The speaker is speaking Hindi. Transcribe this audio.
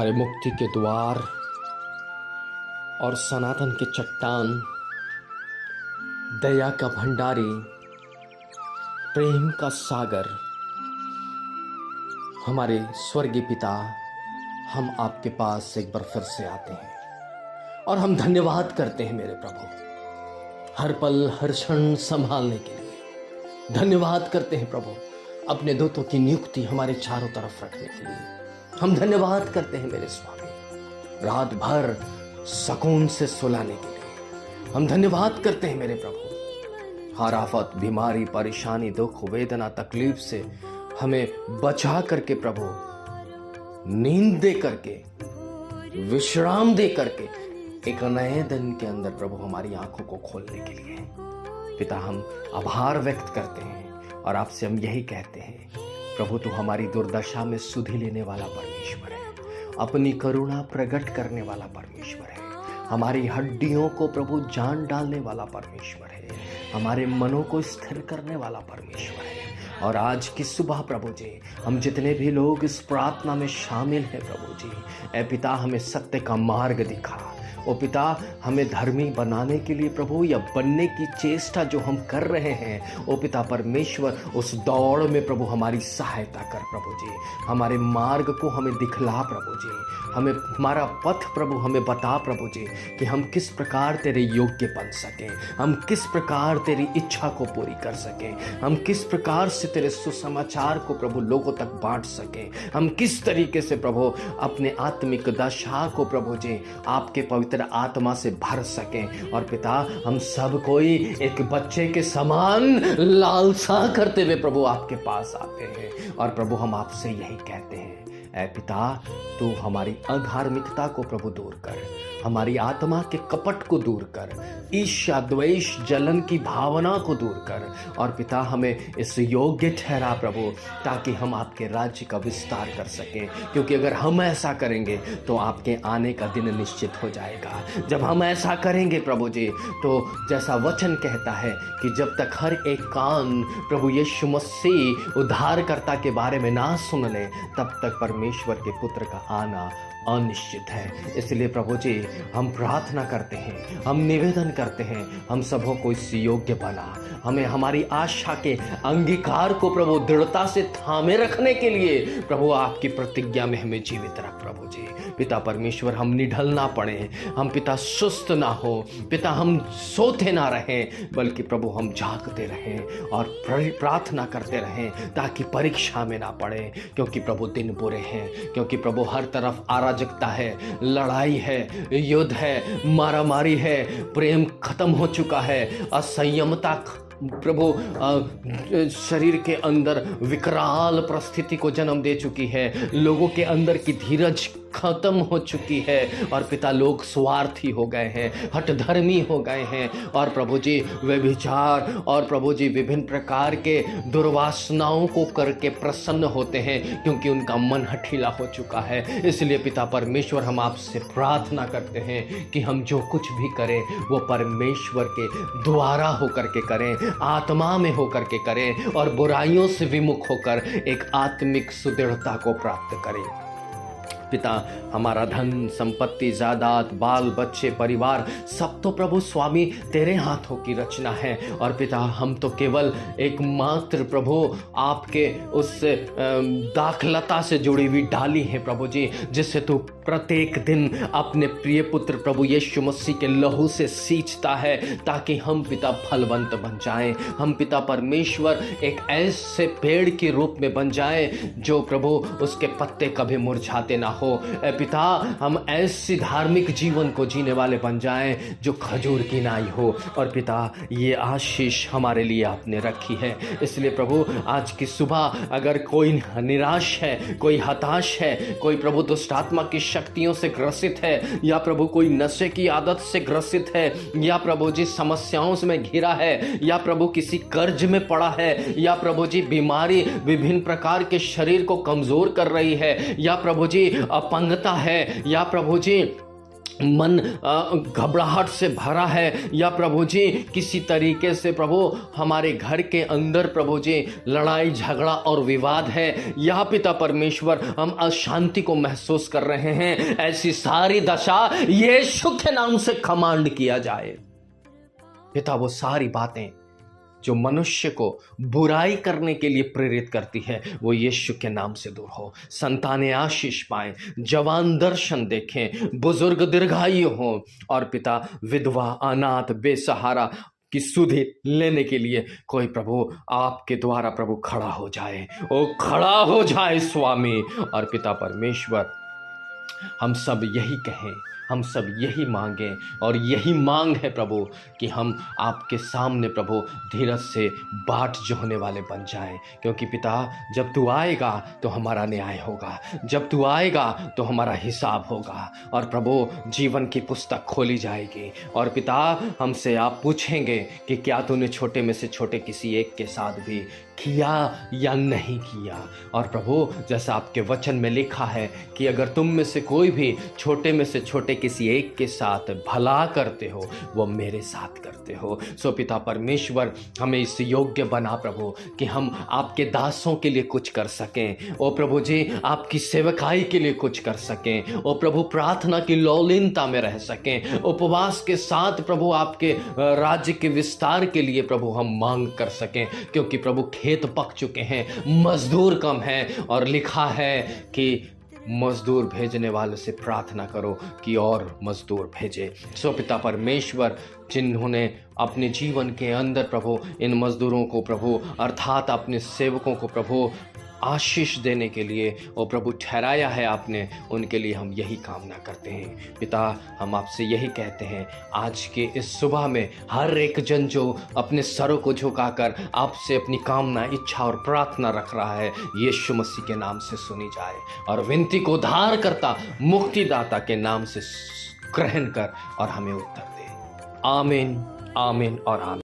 हमारे मुक्ति के द्वार और सनातन के चट्टान, दया का भंडारी, प्रेम का सागर, हमारे स्वर्गीय पिता, हम आपके पास एक बार फिर से आते हैं और हम धन्यवाद करते हैं मेरे प्रभु, हर पल हर क्षण संभालने के लिए। धन्यवाद करते हैं प्रभु, अपने दूतों की नियुक्ति हमारे चारों तरफ रखने के लिए। हम धन्यवाद करते हैं मेरे स्वामी, रात भर सुकून से सुलाने के लिए। हम धन्यवाद करते हैं मेरे प्रभु, हर आफत, बीमारी, परेशानी, दुख, वेदना, तकलीफ से हमें बचा करके प्रभु, नींद दे करके, विश्राम दे करके एक नए दिन के अंदर प्रभु हमारी आंखों को खोलने के लिए। पिता, हम आभार व्यक्त करते हैं और आपसे हम यही कहते हैं, प्रभु तू हमारी दुर्दशा में सुधि लेने वाला परमेश्वर है, अपनी करुणा प्रकट करने वाला परमेश्वर है, हमारी हड्डियों को प्रभु जान डालने वाला परमेश्वर है, हमारे मनों को स्थिर करने वाला परमेश्वर है। और आज की सुबह प्रभु जी, हम जितने भी लोग इस प्रार्थना में शामिल हैं प्रभु जी, ऐ पिता हमें सत्य का मार्ग दिखा। ओ पिता, हमें धर्मी बनाने के लिए प्रभु, या बनने की चेष्टा जो हम कर रहे हैं, ओ पिता परमेश्वर, उस दौड़ में प्रभु हमारी सहायता कर प्रभु जी। हमारे मार्ग को हमें दिखला प्रभु जी, हमें हमारा पथ प्रभु हमें बता प्रभु जी, कि हम किस प्रकार तेरे योग्य बन सकें, हम किस प्रकार तेरी इच्छा को पूरी कर सकें, हम किस प्रकार से तेरे सुसमाचार को प्रभु लोगों तक बांट सकें, हम किस तरीके से प्रभु अपने आत्मिक दशा को प्रभु जी आपके पवित्र आत्मा से भर सकें। और पिता, हम सब कोई एक बच्चे के समान लालसा करते हुए प्रभु आपके पास आते हैं। और प्रभु हम आपसे यही कहते हैं, ऐ पिता तू हमारी अधार्मिकता को प्रभु दूर कर, हमारी आत्मा के कपट को दूर कर, ईर्ष्या, द्वेष, जलन की भावना को दूर कर। और पिता हमें इस योग्य ठहरा प्रभु, ताकि हम आपके राज्य का विस्तार कर सकें। क्योंकि अगर हम ऐसा करेंगे तो आपके आने का दिन निश्चित हो जाएगा। जब हम ऐसा करेंगे प्रभु जी, तो जैसा वचन कहता है कि जब तक हर एक कान प्रभु यीशु मसीह उद्धारकर्ता के बारे में ना सुन ले, तब तक परमेश्वर के पुत्र का आना अनिश्चित है। इसलिए प्रभु जी, हम प्रार्थना करते हैं, हम निवेदन करते हैं, हम सबों को इस योग्य बना, हमें हमारी आशा के अंगीकार को प्रभु दृढ़ता से थामे रखने के लिए प्रभु आपकी प्रतिज्ञा में हमें जीवित रख प्रभु जी। पिता परमेश्वर, हम निढल ना पड़े, हम पिता सुस्त ना हो, पिता हम सोते ना रहें, बल्कि प्रभु हम जागते रहें और प्रार्थना करते रहें, ताकि परीक्षा में ना पड़े। क्योंकि प्रभु दिन बुरे हैं, क्योंकि प्रभु हर तरफ अराजकता है, लड़ाई है, युद्ध है, मारामारी है, प्रेम खत्म हो चुका है, असंयमता प्रभु शरीर के अंदर विकराल परिस्थिति को जन्म दे चुकी है, लोगों के अंदर की धीरज खत्म हो चुकी है। और पिता, लोग स्वार्थी हो गए हैं, हठधर्मी हो गए हैं, और प्रभु जी व्यभिचार और प्रभु जी विभिन्न प्रकार के दुर्वासनाओं को करके प्रसन्न होते हैं, क्योंकि उनका मन हठीला हो चुका है। इसलिए पिता परमेश्वर, हम आपसे प्रार्थना करते हैं कि हम जो कुछ भी करें वो परमेश्वर के द्वारा होकर के करें, आत्मा में होकर के करें, और बुराइयों से विमुख होकर एक आत्मिक सुदृढ़ता को प्राप्त करें। पिता, हमारा धन संपत्ति, जायदाद, बाल बच्चे, परिवार, सब तो प्रभु स्वामी तेरे हाथों की रचना है। और पिता, हम तो केवल एकमात्र प्रभु आपके उस दाखलता से जुड़ी हुई डाली है प्रभु जी, जिससे तू प्रत्येक दिन अपने प्रिय पुत्र प्रभु यीशु मसीह के लहू से सींचता है, ताकि हम पिता फलवंत बन जाएं। हम पिता परमेश्वर एक ऐसे पेड़ के रूप में बन जाएं जो प्रभु उसके पत्ते कभी मुरझाते ना हो। ए पिता, हम ऐसी धार्मिक जीवन को जीने वाले बन जाएं जो खजूर की नाई हो। और पिता, ये आशीष हमारे लिए आपने रखी है। इसलिए प्रभु, आज की सुबह अगर कोई निराश है, कोई हताश है, कोई प्रभु दुष्ट आत्मा की शक्तियों से ग्रसित है, या प्रभु कोई नशे की आदत से ग्रसित है, या प्रभु जी समस्याओं में घिरा है, या प्रभु किसी कर्ज में पड़ा है, या प्रभु जी बीमारी विभिन्न प्रकार के शरीर को कमजोर कर रही है, या प्रभु जी अपंगता है, या प्रभु जी मन घबराहट से भरा है, या प्रभु जी किसी तरीके से प्रभु हमारे घर के अंदर प्रभु जी लड़ाई झगड़ा और विवाद है, या पिता परमेश्वर हम अशांति को महसूस कर रहे हैं, ऐसी सारी दशा यीशु के नाम से कमांड किया जाए। पिता वो सारी बातें जो मनुष्य को बुराई करने के लिए प्रेरित करती है वो यीशु के नाम से दूर हो। संतानें आशीष पाएं, जवान दर्शन देखें, बुजुर्ग दीर्घायु हो, और पिता विधवा अनाथ बेसहारा की सुधि लेने के लिए कोई प्रभु आपके द्वारा प्रभु खड़ा हो जाए, ओ खड़ा हो जाए स्वामी। और पिता परमेश्वर हम सब यही कहें, हम सब यही मांगें, और यही मांग है प्रभु कि हम आपके सामने प्रभु धीरज से बाट जोहने वाले बन जाएं, क्योंकि पिता जब तू आएगा तो हमारा न्याय होगा, जब तू आएगा तो हमारा हिसाब होगा, और प्रभु जीवन की पुस्तक खोली जाएगी, और पिता हमसे आप पूछेंगे कि क्या तूने छोटे में से छोटे किसी एक के साथ भी किया या नहीं किया। और प्रभु जैसा आपके वचन में लिखा है कि अगर तुम में से कोई भी छोटे में से छोटे किसी एक के साथ भला करते हो वो मेरे साथ करते हो। सो पिता परमेश्वर हमें इस योग्य बना प्रभु कि हम आपके दासों के लिए कुछ कर सकें, ओ प्रभु जी आपकी सेवकाई के लिए कुछ कर सकें, ओ प्रभु प्रार्थना की लौलीनता में रह सकें, उपवास के साथ प्रभु आपके राज्य के विस्तार के लिए प्रभु हम मांग कर सकें, क्योंकि प्रभु खेत पक चुके हैं, मजदूर कम हैं, और लिखा है कि मजदूर भेजने वाले से प्रार्थना करो कि और मजदूर भेजे। सो पिता परमेश्वर जिन्होंने अपने जीवन के अंदर प्रभु इन मजदूरों को प्रभु अर्थात अपने सेवकों को प्रभु आशीष देने के लिए ओ प्रभु ठहराया है आपने, उनके लिए हम यही कामना करते हैं। पिता हम आपसे यही कहते हैं आज के इस सुबह में हर एक जन जो अपने सरों को झुकाकर आपसे अपनी कामना इच्छा और प्रार्थना रख रहा है यीशु मसीह के नाम से सुनी जाए, और विनती को उद्धार करता मुक्तिदाता के नाम से ग्रहण कर और हमें उत्तर दे। आमीन, आमीन और आमीन।